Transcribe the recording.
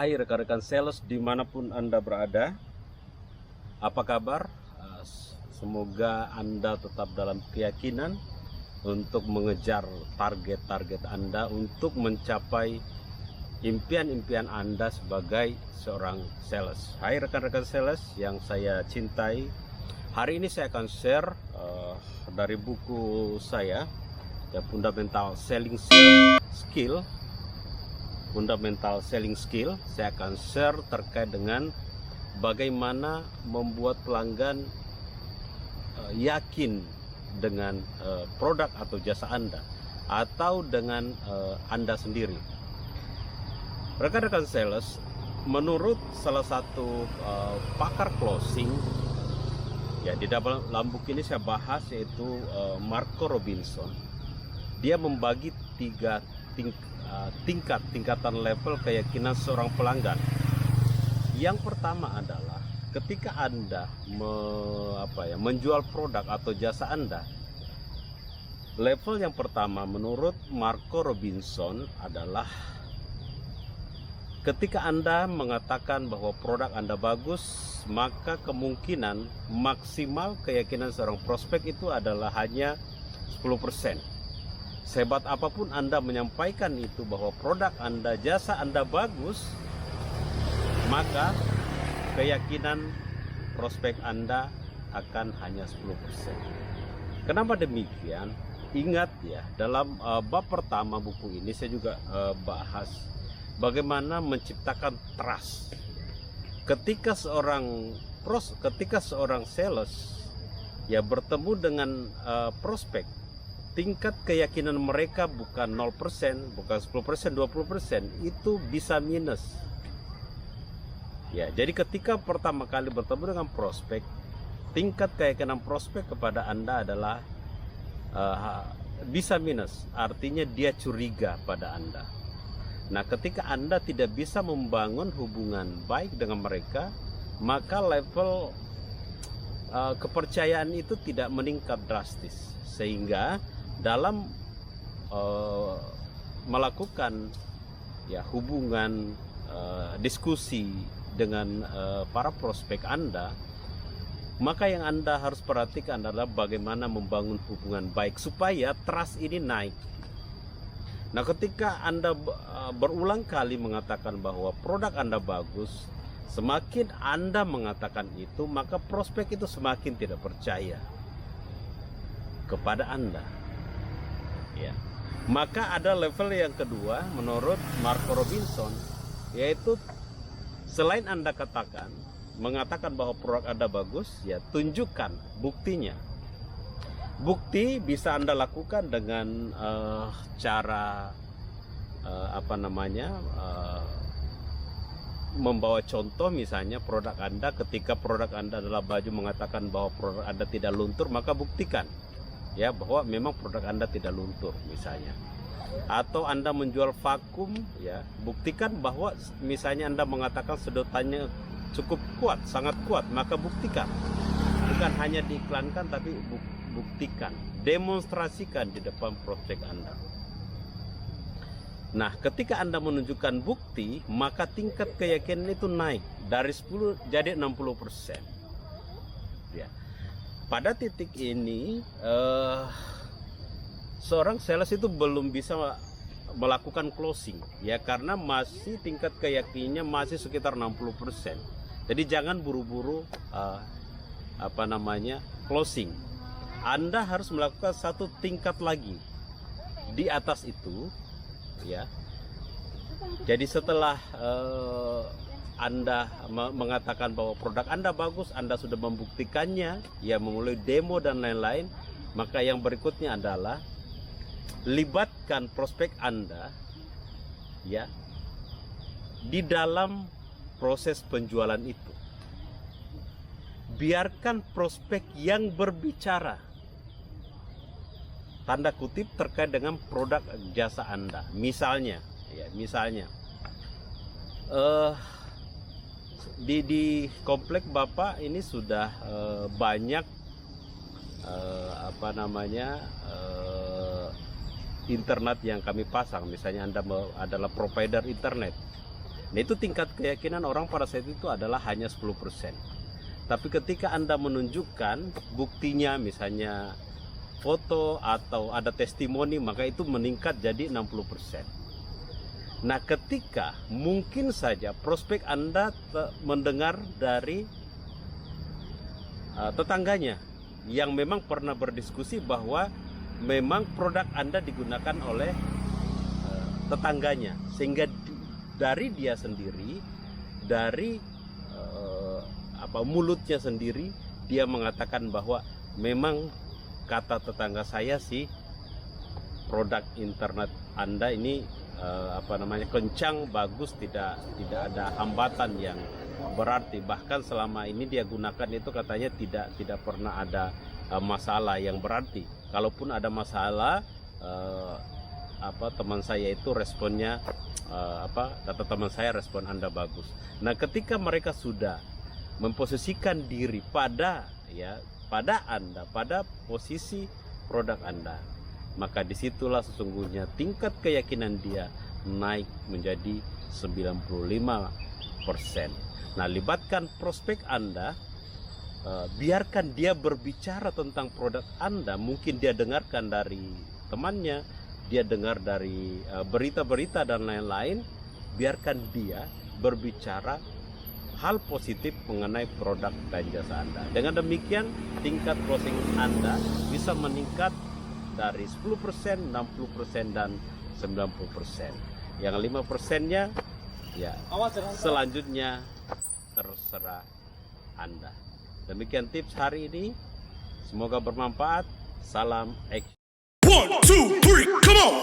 Hai rekan-rekan sales dimanapun Anda berada, apa kabar? Semoga Anda tetap dalam keyakinan untuk mengejar target-target Anda untuk mencapai impian-impian Anda sebagai seorang sales. Hai rekan-rekan sales yang saya cintai, hari ini saya akan share dari buku saya, ya, Fundamental Selling Skill. Fundamental Selling Skill. Saya akan share terkait dengan bagaimana membuat pelanggan yakin dengan produk atau jasa Anda atau dengan Anda sendiri. Rekan-rekan sales, menurut salah satu pakar closing, ya, di dalam buku ini saya bahas, yaitu Marco Robinson. Dia membagi tiga tingkatan level keyakinan seorang pelanggan. Yang pertama adalah ketika Anda menjual produk atau jasa Anda, level yang pertama menurut Marco Robinson adalah ketika Anda mengatakan bahwa produk Anda bagus, maka kemungkinan maksimal keyakinan seorang prospek itu adalah hanya 10%. Sehebat apapun Anda menyampaikan itu bahwa produk Anda, jasa Anda bagus, maka keyakinan prospek Anda akan hanya 10%. Kenapa demikian? Ingat ya, dalam bab pertama buku ini saya juga bahas bagaimana menciptakan trust. Ketika seorang sales ya bertemu dengan prospek, tingkat keyakinan mereka bukan 0%, bukan 10%, 20%, itu bisa minus. Ya, jadi ketika pertama kali bertemu dengan prospek, tingkat keyakinan prospek kepada Anda adalah bisa minus, artinya dia curiga pada Anda. Nah, ketika Anda tidak bisa membangun hubungan baik dengan mereka, maka level kepercayaan itu tidak meningkat drastis, sehingga dalam melakukan ya hubungan diskusi dengan para prospek Anda, maka yang Anda harus perhatikan adalah bagaimana membangun hubungan baik supaya trust ini naik. Nah, ketika Anda berulang kali mengatakan bahwa produk Anda bagus, semakin Anda mengatakan itu, maka prospek itu semakin tidak percaya kepada Anda. Ya. Maka ada level yang kedua menurut Marco Robinson, yaitu selain Anda mengatakan bahwa produk Anda bagus, ya tunjukkan buktinya. Bukti bisa Anda lakukan dengan cara membawa contoh, misalnya produk Anda, ketika produk Anda adalah baju, mengatakan bahwa produk Anda tidak luntur, maka buktikan ya bahwa memang produk Anda tidak luntur misalnya. Atau Anda menjual vakum, ya buktikan bahwa misalnya Anda mengatakan sedotannya cukup kuat, sangat kuat, maka buktikan. Bukan hanya diiklankan, tapi buktikan, demonstrasikan di depan prospek Anda. Nah, ketika Anda menunjukkan bukti, maka tingkat keyakinan itu naik dari 10 jadi 60%. Ya. Pada titik ini seorang sales itu belum bisa melakukan closing, ya, karena masih tingkat keyakinannya masih sekitar 60%. Jadi jangan buru-buru closing. Anda harus melakukan satu tingkat lagi di atas itu, ya. Jadi setelah Anda mengatakan bahwa produk Anda bagus, Anda sudah membuktikannya, ya, memulai demo dan lain-lain, maka yang berikutnya adalah libatkan prospek Anda, ya, di dalam proses penjualan itu. Biarkan prospek yang berbicara, tanda kutip, terkait dengan produk jasa Anda. Misalnya di komplek Bapak ini sudah banyak internet yang kami pasang. Misalnya Anda adalah provider internet, Nah, itu tingkat keyakinan orang pada saat itu adalah hanya 10%. Tapi ketika Anda menunjukkan buktinya, misalnya foto atau ada testimoni, maka itu meningkat jadi 60%. Nah, ketika mungkin saja prospek Anda mendengar dari tetangganya yang memang pernah berdiskusi bahwa memang produk Anda digunakan oleh tetangganya, sehingga dari dia sendiri, dari mulutnya sendiri, dia mengatakan bahwa memang kata tetangga saya sih produk internet Anda ini kencang, bagus, tidak ada hambatan yang berarti, bahkan selama ini dia gunakan itu katanya tidak pernah ada masalah yang berarti. Kalaupun ada masalah, teman saya itu responnya kata teman saya, respon Anda bagus. Nah, ketika mereka sudah memposisikan diri pada Anda, pada posisi produk Anda, maka disitulah sesungguhnya tingkat keyakinan dia naik menjadi 95%. Nah, libatkan prospek Anda, biarkan dia berbicara tentang produk Anda. Mungkin dia dengarkan dari temannya, dia dengar dari berita-berita dan lain-lain. Biarkan dia berbicara hal positif mengenai produk dan jasa Anda. Dengan demikian, tingkat closing Anda bisa meningkat dari 10%, 60%, dan 90%. Yang 5%-nya ya selanjutnya terserah Anda. Demikian tips hari ini. Semoga bermanfaat. Salam action. 1, 2, 3, come on!